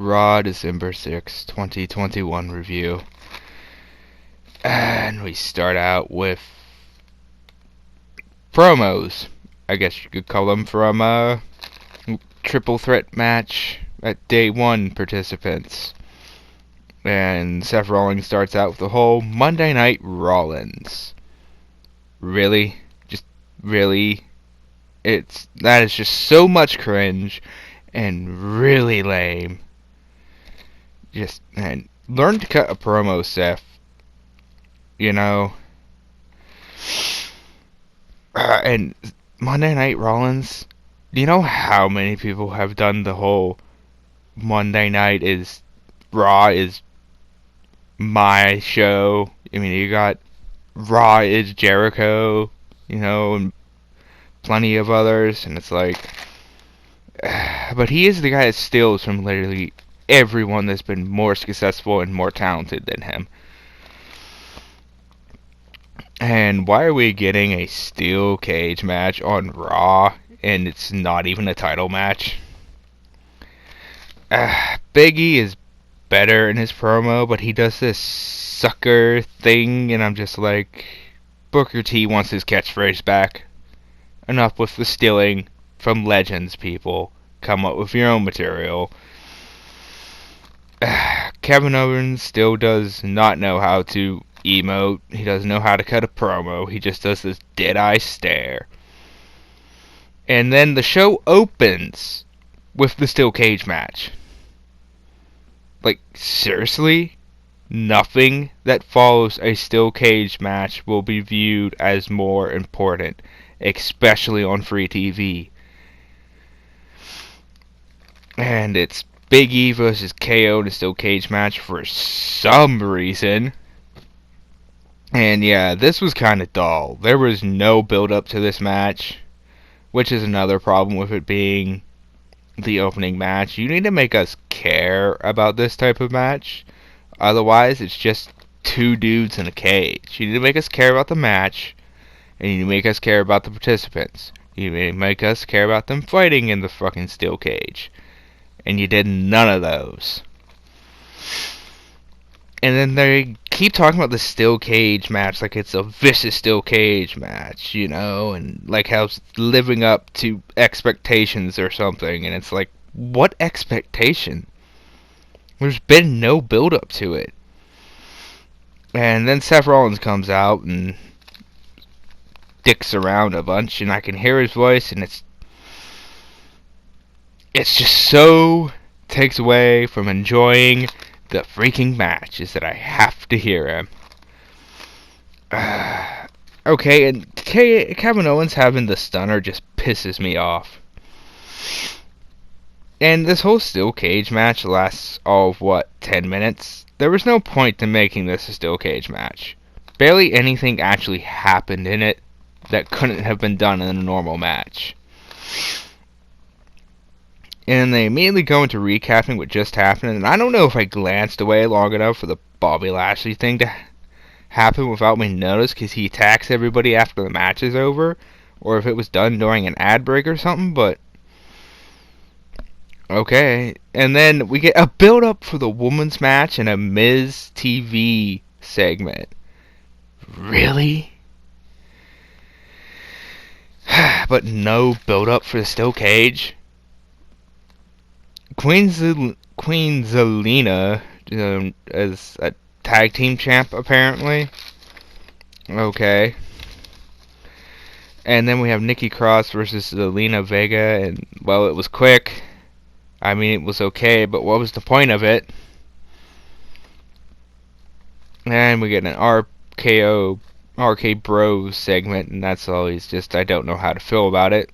Raw December 6, 2021 review. And we start out with promos. I guess you could call them from a triple threat match at day one participants. And Seth Rollins starts out with the whole Monday Night Rollins. Really? Just really? That is just so much cringe and really lame. And learn to cut a promo, Seth. You know. And Monday Night Rollins. Do you know how many people have done the whole Monday Night is Raw is my show? I mean, you got Raw is Jericho, and plenty of others, and it's like, but he is the guy that steals from literally everyone that's been more successful and more talented than him. And why are we getting a steel cage match on Raw, and it's not even a title match? Big E is better in his promo, but he does this sucker thing, and I'm just like, Booker T wants his catchphrase back. Enough with the stealing from legends, people. Come up with your own material. Kevin Owens still does not know how to emote. He doesn't know how to cut a promo. He just does this dead-eye stare. And then the show opens with the steel cage match. Like, seriously? Nothing that follows a steel cage match will be viewed as more important, especially on free TV. And it's Big E versus KO in a steel cage match for some reason. And yeah, this was kind of dull. There was no build up to this match, which is another problem with it being the opening match. You need to make us care about this type of match. Otherwise, it's just two dudes in a cage. You need to make us care about the match, and you need to make us care about the participants. You need to make us care about them fighting in the fucking steel cage. And you did none of those. And then they keep talking about the steel cage match like it's a vicious steel cage match, and like how it's living up to expectations or something. And it's like, what expectation? There's been no build up to it. And then Seth Rollins comes out and dicks around a bunch, and I can hear his voice, and it's just so takes away from enjoying the freaking match, is that I have to hear him. Okay, and Kevin Owens having the stunner just pisses me off. And this whole steel cage match lasts all of 10 minutes? There was no point to making this a steel cage match. Barely anything actually happened in it that couldn't have been done in a normal match. And they immediately go into recapping what just happened, and I don't know if I glanced away long enough for the Bobby Lashley thing to happen without me notice, because he attacks everybody after the match is over, or if it was done during an ad break or something, but okay. And then we get a build-up for the women's match and a Miz TV segment. Really? But no build-up for the steel cage? Queen Zelina as a tag team champ, apparently. Okay. And then we have Nikki Cross versus Lena Vega, and, well, it was quick. I mean, it was okay, but what was the point of it? And we get an RK Bros segment, and that's always just, I don't know how to feel about it.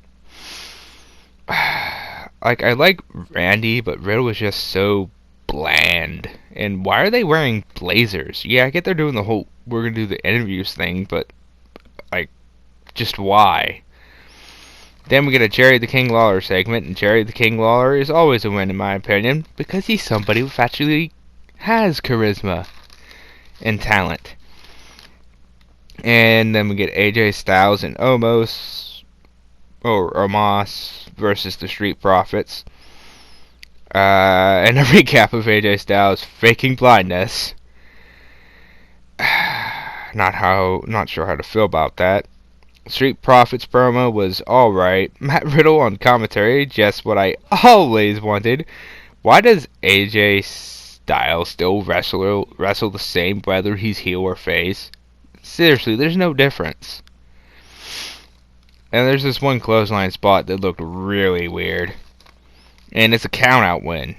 Like, I like Randy, but Riddle was just so bland. And why are they wearing blazers? Yeah, I get they're doing the whole, we're gonna do the interviews thing, but, like, just why? Then we get a Jerry the King Lawler segment, and Jerry the King Lawler is always a win in my opinion, because he's somebody who actually has charisma and talent. And then we get AJ Styles and Omos versus the Street Profits. And a recap of AJ Styles faking blindness. Not sure how to feel about that. Street Profits promo was alright. Matt Riddle on commentary, just what I always wanted. Why does AJ Styles still wrestle the same whether he's heel or face? Seriously, there's no difference. And there's this one clothesline spot that looked really weird. And it's a count-out win.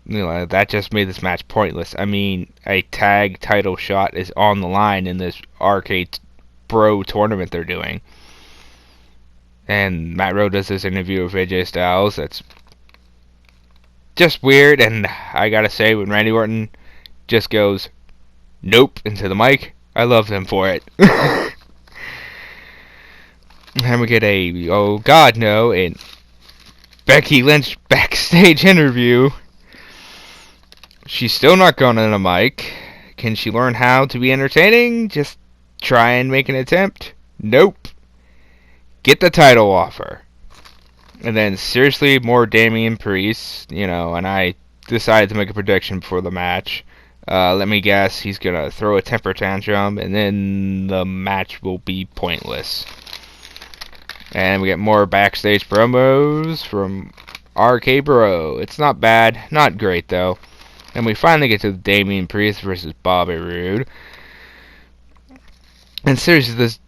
You know, that just made this match pointless. I mean, a tag title shot is on the line in this arcade bro tournament they're doing. And Matt Roode does this interview with AJ Styles. That's just weird. And I gotta say, when Randy Orton just goes, nope, into the mic, I love them for it. And we get a, oh god no, a Becky Lynch backstage interview. She's still not going on a mic. Can she learn how to be entertaining? Just try and make an attempt? Nope. Get the title off her. And then, seriously, more Damien Priest, you know, and I decided to make a prediction before the match. Let me guess, he's gonna throw a temper tantrum, and then the match will be pointless. And we get more backstage promos from RK Bro. It's not bad, not great though. And we finally get to Damien Priest versus Bobby Roode. And seriously, does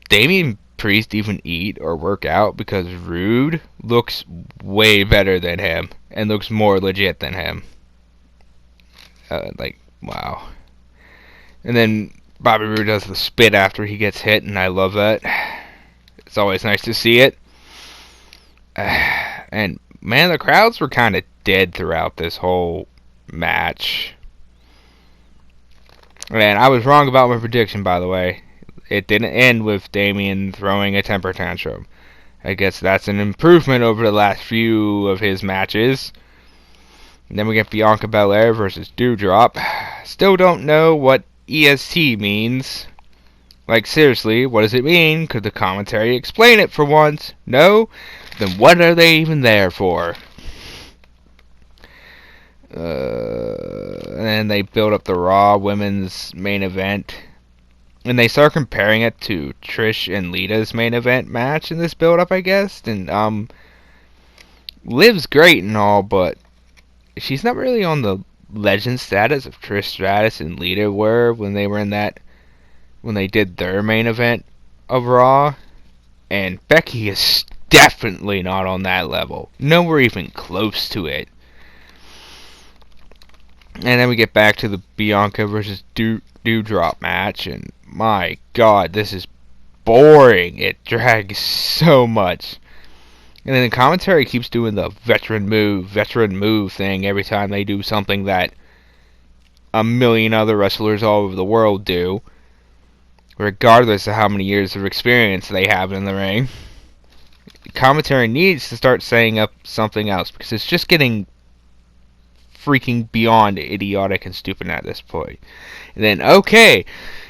Damien Priest even eat or work out? Because Roode looks way better than him and looks more legit than him. Wow. And then Bobby Roode does the spit after he gets hit, and I love that. It's always nice to see it. And man, the crowds were kind of dead throughout this whole match. And I was wrong about my prediction, by the way. It didn't end with Damien throwing a temper tantrum. I guess that's an improvement over the last few of his matches. And then we get Bianca Belair versus Doudrop. Still don't know what EST means. Like, seriously, what does it mean? Could the commentary explain it for once? No? Then what are they even there for? And they build up the Raw Women's main event. And they start comparing it to Trish and Lita's main event match in this build-up, I guess. And, Liv's great and all, but she's not really on the legend status of Trish Stratus and Lita were when they were in that, when they did their main event of Raw. And Becky is definitely not on that level. Nowhere even close to it. And then we get back to the Bianca versus Doudrop match, and my god, this is boring. It drags so much. And then the commentary keeps doing the veteran move thing every time they do something that a million other wrestlers all over the world do, regardless of how many years of experience they have in the ring. The commentary needs to start saying up something else, because it's just getting freaking beyond idiotic and stupid at this point. And then, okay,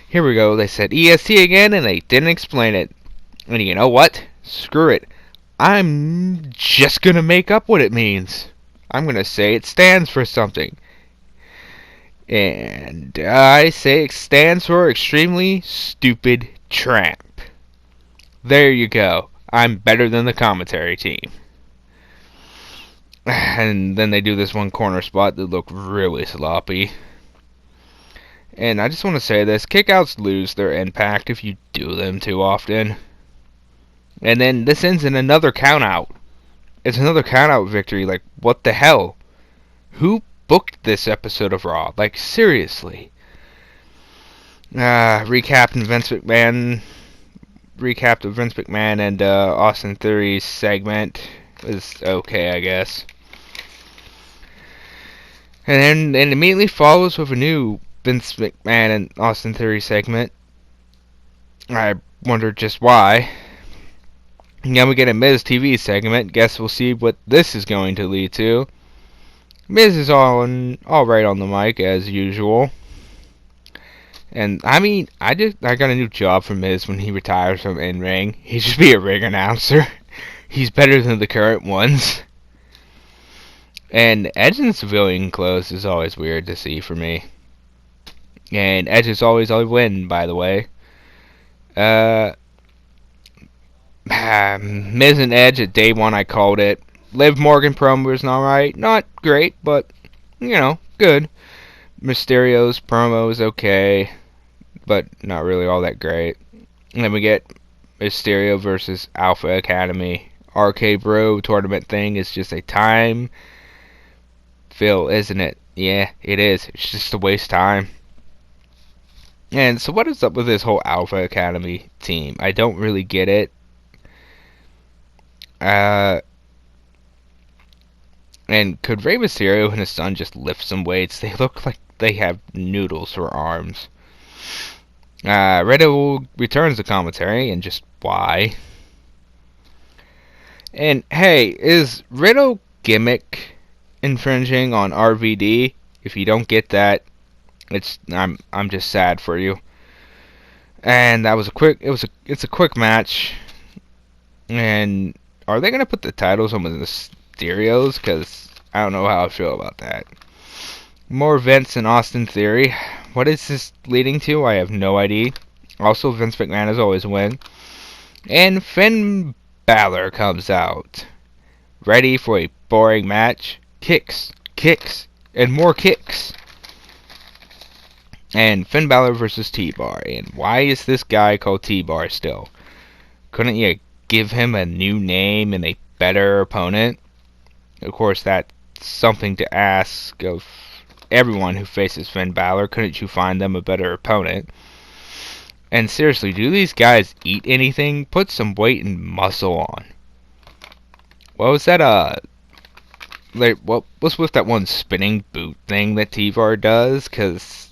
here we go. They said EST again, and they didn't explain it. And you know what? Screw it. I'm just gonna make up what it means. I'm gonna say it stands for something. And I say it stands for extremely stupid tramp. There you go. I'm better than the commentary team. And then they do this one corner spot that looked really sloppy. And I just want to say this. Kickouts lose their impact if you do them too often. And then this ends in another countout. It's another countout victory. Like, what the hell? Who booked this episode of Raw? Like, seriously. Recap of Vince McMahon and Austin Theory's segment was okay, I guess. And then it immediately follows with a new Vince McMahon and Austin Theory segment. I wonder just why. And then we get a Miz TV segment. Guess we'll see what this is going to lead to. Miz is all right on the mic as usual. And I mean, I got a new job for Miz when he retires from in-ring. He should be a ring announcer. He's better than the current ones. And Edge in civilian clothes is always weird to see for me. And Edge is always a win, by the way. Miz and Edge at day one, I called it. Liv Morgan promo was alright. Not great, but, good. Mysterio's promo is okay, but not really all that great. And then we get Mysterio versus Alpha Academy. RK Bro tournament thing is just a time fill, isn't it? Yeah, it is. It's just a waste time. And so what is up with this whole Alpha Academy team? I don't really get it. And could Rey Mysterio and his son just lift some weights? They look like they have noodles for arms. Riddle returns the commentary, and just why? And hey, is Riddle gimmick infringing on RVD? If you don't get that, I'm just sad for you. And that was it's a quick match. And are they gonna put the titles on the Mysterios? Because I don't know how I feel about that. More Vince and Austin Theory. What is this leading to? I have no idea. Also, Vince McMahon is always a win. And Finn Balor comes out, ready for a boring match. Kicks, and more kicks. And Finn Balor versus T-Bar. And why is this guy called T-Bar still? Couldn't you give him a new name and a better opponent? Of course, that's something to ask of everyone who faces Finn Balor. Couldn't you find them a better opponent? And seriously, do these guys eat anything? Put some weight and muscle on. What was that, what was with that one spinning boot thing that T-Bar does? Because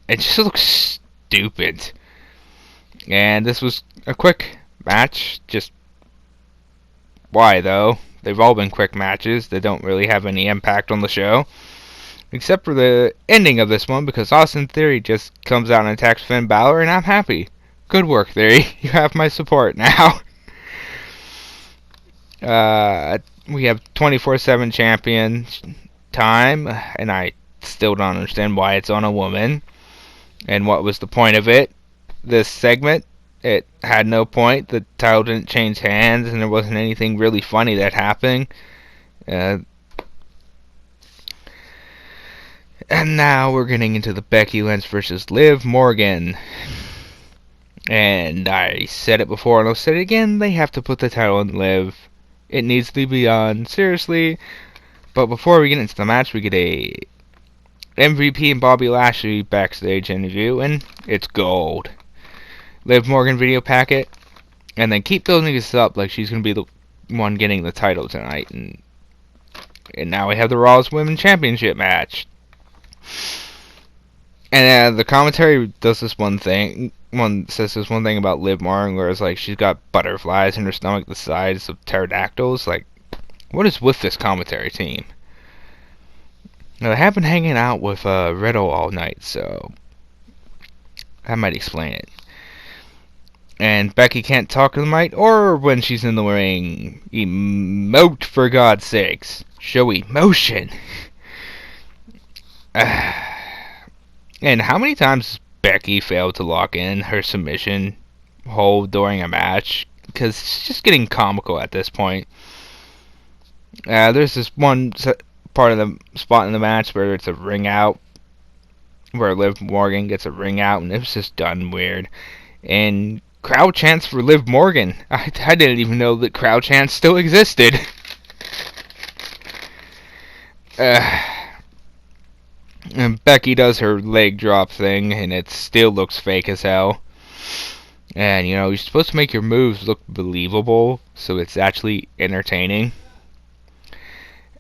it just looks stupid. And this was a quick match. Just why, though? They've all been quick matches that don't really have any impact on the show. Except for the ending of this one, because Austin Theory just comes out and attacks Finn Balor, and I'm happy. Good work, Theory. You have my support now. We have 24/7 champion time, and I still don't understand why it's on a woman. And what was the point of it? This segment, it had no point. The title didn't change hands, and there wasn't anything really funny that happened. And now we're getting into the Becky Lynch versus Liv Morgan. And I said it before, and I'll say it again. They have to put the title on Liv. It needs to be on, seriously. But before we get into the match, we get a MVP and Bobby Lashley backstage interview, and it's gold. Liv Morgan video packet, and then keep building this up like she's going to be the one getting the title tonight. And now we have the Rawls Women's Championship match. And the commentary does this one thing. Says this one thing about Liv Morgan, where it's like she's got butterflies in her stomach the size of pterodactyls. Like, what is with this commentary team? Now, they have been hanging out with Riddle all night, so that might explain it. And Becky can't talk to the mic, or when she's in the ring, emote for God's sakes. Show emotion. And how many times has Becky failed to lock in her submission hold during a match? Because it's just getting comical at this point. There's this one part of the spot in the match where it's a ring out, where Liv Morgan gets a ring out, and it's just done weird. And crowd chants for Liv Morgan. I didn't even know that crowd chants still existed. And Becky does her leg drop thing, and it still looks fake as hell. And, you're supposed to make your moves look believable, so it's actually entertaining.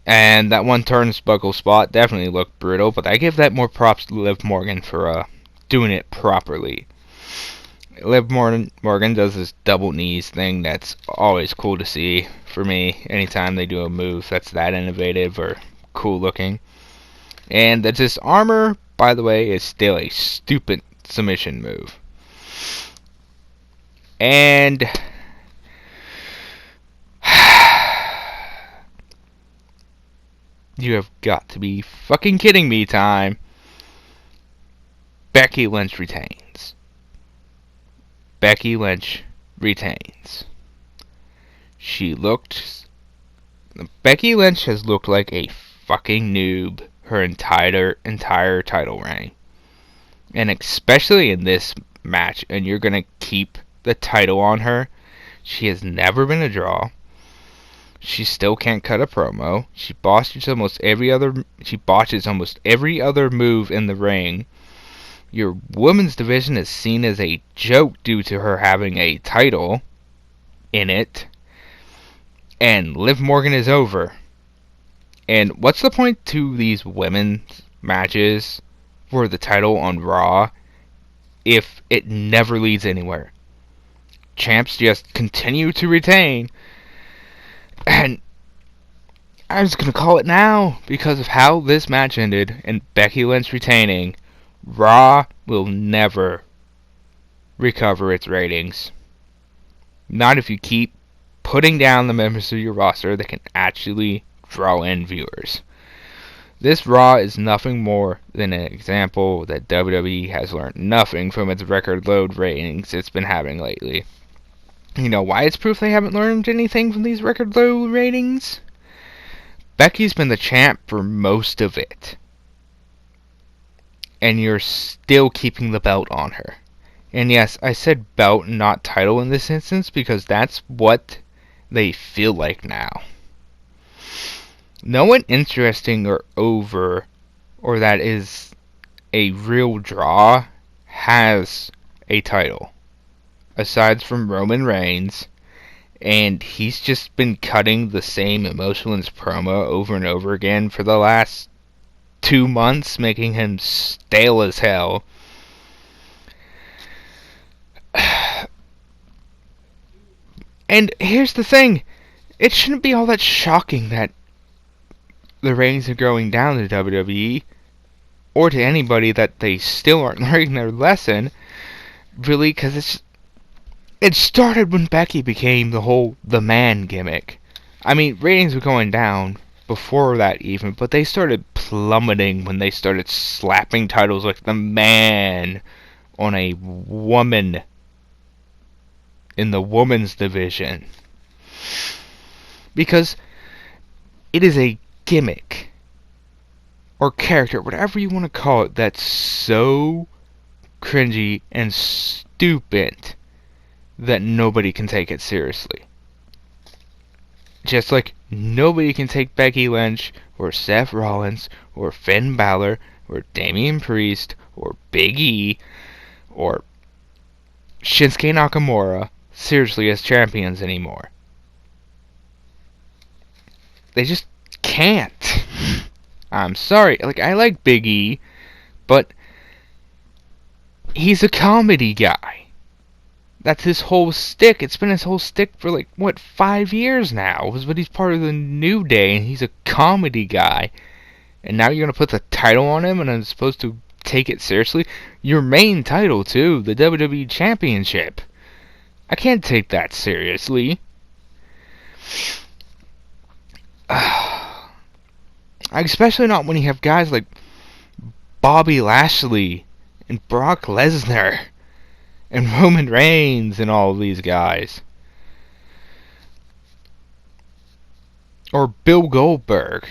And that one turnbuckle spot definitely looked brutal, but I give that more props to Liv Morgan for doing it properly. Liv Morgan does this double knees thing that's always cool to see for me. Anytime they do a move that's that innovative or cool looking. And the disarmor, by the way, is still a stupid submission move. And You have got to be fucking kidding me time. Becky Lynch retains. Becky Lynch retains. Becky Lynch has looked like a fucking noob her entire title reign. And especially in this match, and you're gonna keep the title on her. She has never been a draw. She still can't cut a promo. She botches almost every other move in the ring. Your women's division is seen as a joke due to her having a title in it. And Liv Morgan is over. And what's the point to these women's matches for the title on Raw if it never leads anywhere? Champs just continue to retain. And I'm just going to call it now because of how this match ended and Becky Lynch retaining. Raw will never recover its ratings. Not if you keep putting down the members of your roster that can actually draw in viewers. This Raw is nothing more than an example that WWE has learned nothing from its record low ratings it's been having lately. You know why it's proof they haven't learned anything from these record low ratings? Becky's been the champ for most of it. And you're still keeping the belt on her. And yes, I said belt, not title in this instance, because that's what they feel like now. No one interesting or over, or that is a real draw, has a title. Aside from Roman Reigns, and he's just been cutting the same emotionless promo over and over again for the last 2 months, making him stale as hell. And here's the thing, it shouldn't be all that shocking that the ratings are going down to WWE, or to anybody that they still aren't learning their lesson, really, because it started when Becky became the man gimmick. I mean, ratings were going down before that even, but they started plummeting when they started slapping titles like the man on a woman in the women's division. Because it is a gimmick or character, whatever you want to call it, that's so cringy and stupid that nobody can take it seriously. Just like nobody can take Becky Lynch, or Seth Rollins, or Finn Balor, or Damien Priest, or Big E, or Shinsuke Nakamura seriously as champions anymore. They just can't. I'm sorry. Like, I like Big E, but he's a comedy guy. That's his whole stick. It's been his whole stick for 5 years now. But he's part of the New Day, and he's a comedy guy. And now you're going to put the title on him, and I'm supposed to take it seriously? Your main title, too, the WWE Championship. I can't take that seriously. Especially not when you have guys like Bobby Lashley and Brock Lesnar and Roman Reigns and all of these guys. Or Bill Goldberg.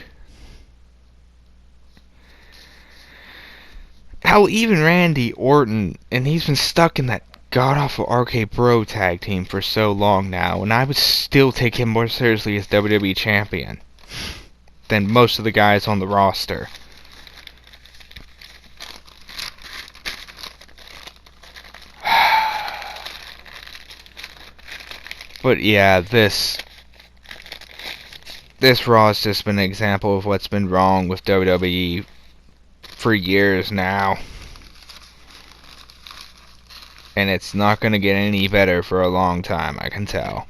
Hell, even Randy Orton, and he's been stuck in that god-awful RK Bro tag team for so long now, and I would still take him more seriously as WWE Champion than most of the guys on the roster. But yeah, this Raw has just been an example of what's been wrong with WWE for years now. And it's not going to get any better for a long time, I can tell.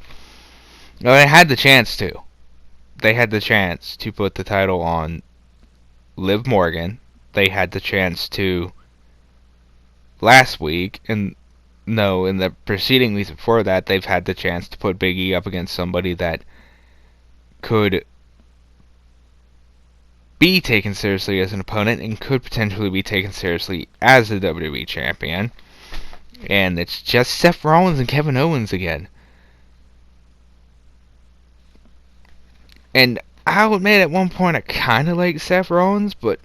No, they had the chance to. They had the chance to put the title on Liv Morgan. They had the chance to last week, and no, in the preceding weeks before that, they've had the chance to put Big E up against somebody that could be taken seriously as an opponent and could potentially be taken seriously as the WWE Champion. And it's just Seth Rollins and Kevin Owens again. And I'll admit at one point I kind of liked Seth Rollins, but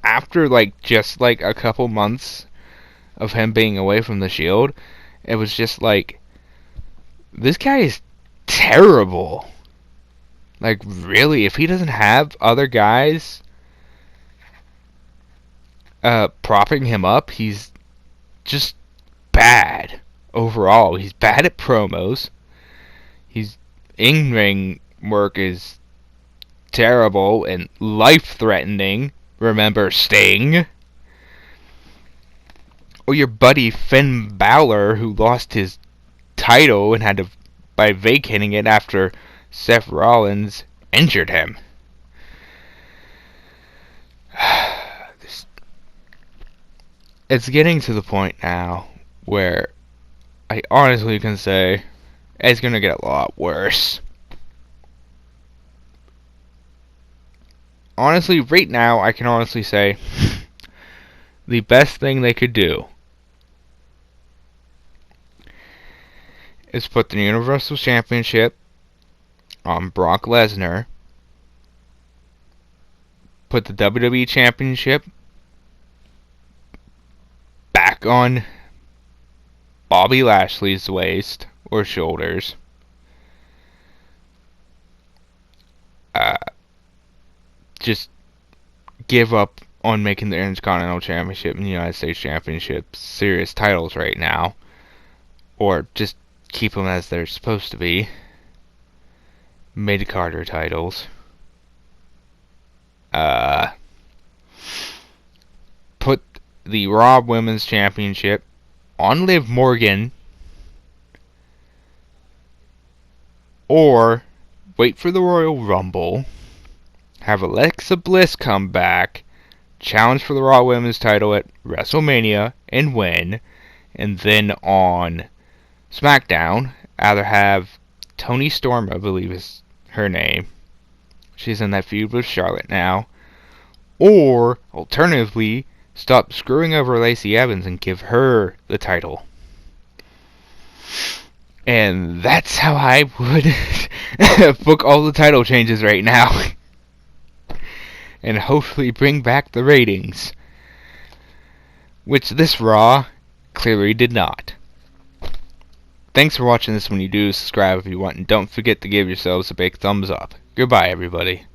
after just a couple months of him being away from the Shield, it was just like, this guy is terrible. Like, really, if he doesn't have other guys propping him up, he's just bad overall. He's bad at promos. His in-ring work is terrible and life-threatening. Remember Sting? Or your buddy Finn Balor, who lost his title and had to by vacating it after Seth Rollins injured him. It's getting to the point now where I honestly can say it's gonna get a lot worse. Honestly, right now, I can honestly say the best thing they could do is put the Universal Championship on Brock Lesnar, put the WWE Championship back on Bobby Lashley's waist or shoulders, just give up on making the Intercontinental Championship and the United States Championship serious titles right now, or just keep them as they're supposed to be, mid-Carter titles. Put the Raw Women's Championship on Liv Morgan, or wait for the Royal Rumble, have Alexa Bliss come back, challenge for the Raw Women's title at WrestleMania and win, and then on SmackDown, either have Toni Storm, I believe is her name, she's in that feud with Charlotte now, or alternatively stop screwing over Lacey Evans and give her the title. And that's how I would book all the title changes right now. And hopefully bring back the ratings, which this Raw clearly did not. Thanks for watching this. When you do, subscribe if you want, and don't forget to give yourselves a big thumbs up. Goodbye, everybody.